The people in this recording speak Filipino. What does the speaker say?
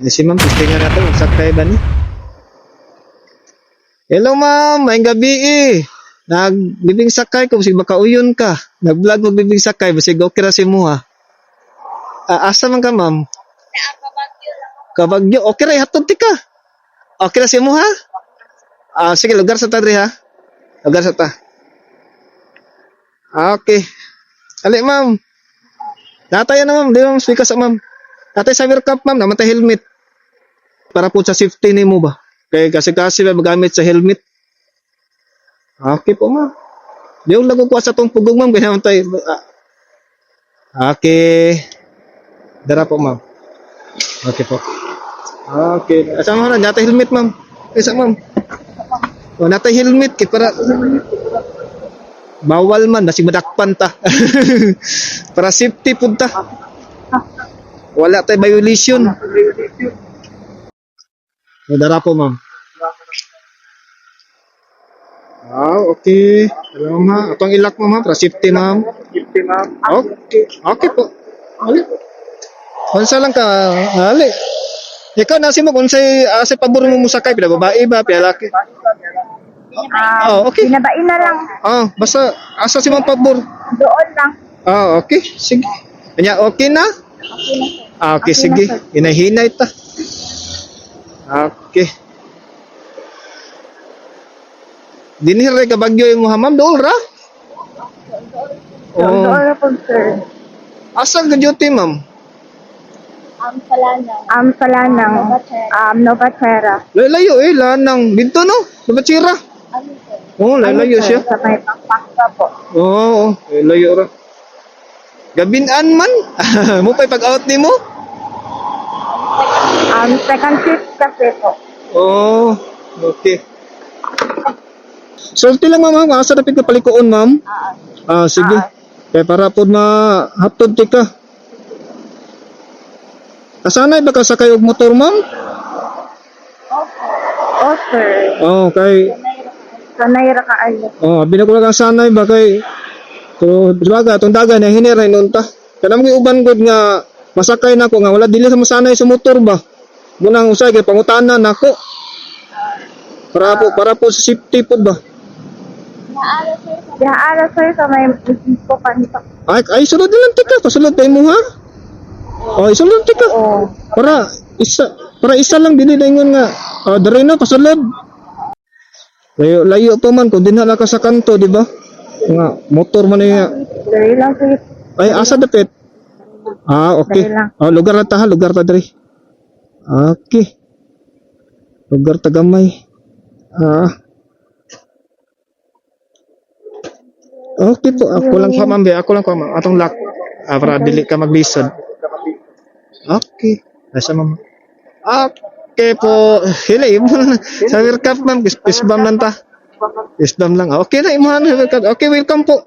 Si ma'am, testingan natin. Sakay ba ni? Hello ma'am, maayong gabi eh. Nagbibing sakay ko, basig makauyon ka. Nag-vlog mo bibing sakay, basig okay ra si mo ha. Asa man ka ma'am? Kabagyo, okay ra, hatod ti ka. Okay ra si mo ha? Sige, lugar sa ta diri ha. Lugar sa ta. Okay. Ali ma'am. Natay na ma'am, di ma'am, speak sa ma'am. Natay sa cup ma'am, naman tayo helmet. Para po sa safety ni mo ba? Kaya kasi ba magamit sa helmet. Okay po ma'am. Di yung lago ko sa tong pugong ma'am, kaya naman tayo. Okay. Dara po ma'am. Okay po. Okay. Asa mo na, natay helmet ma'am. Isa ma'am. O, natay helmet, kaya para bawal man, basig madakpan ta. Para safety po ta. Wala tayo violation. Dara po ma'am. Okay. Alam ha. Atong ilak mo ma'am, para safety ma'am. Okay. Okay po. Ali. Unsa lang ka, ali. Ikaw nasi mo kung say pabor mo musakay, pila babae ba, pila laki? Okay. Binabain na lang. Basta asa si ma'am pabor. Doon lang. Okay. Sige. Kanya okay na? Okay, Okay sige. na, sir. Hinahinay ta. Okay. Dinhiray ka bagyo yung Muhammad dool ra? Doon na po, sir. Asa ka duty ma'am? Salanang. Novatera. Layo lanang. Dito no? Nabatsira. Layo siya. Sa may pangpangka po. Layo ra. Gabinan man. Mo pa'y pag-out ni mo? Second shift kasi po. Okay. Sulti lang ma'am, asa na ka palikoon ma'am? Sige. Kaya para po haptod ti ka. Kasanay ba ka sakay og motor ma'am? Sir. Kay Sanay ra kaayo. binakulang ang sanay ba kay dibaga atong dagan ang hiniray nun ta. Kanang mga uban gud nga masakay na ko nga wala dili sa masanay sa motor ba. Munang usay kay pangutanan nako. Para po sa safety po ba? Yaara sir sa may po kanito. Ay sulod lang tika, pasulod tayo mo ha. Isulod tika. Para isa lang dili daingon nga. Diri na pasulod. Layo pa man kung dinala ka sa kanto, di ba? Nga motor man niya. Dali lang sir. Ay asa dapit? Okay. Dali lang. Lugar na ta ha, lugar ta diri. Okay. Lugar ta gamay. Okay po, ako lang pa ma'am, atong lock. Para dili ka maglisod. Okay. Asa ma'am? Okay po. Hila, mo na. Sa Cup ma'am, isbam lang ta. Isbam lang. Okay na, imuhan. Okay, welcome po.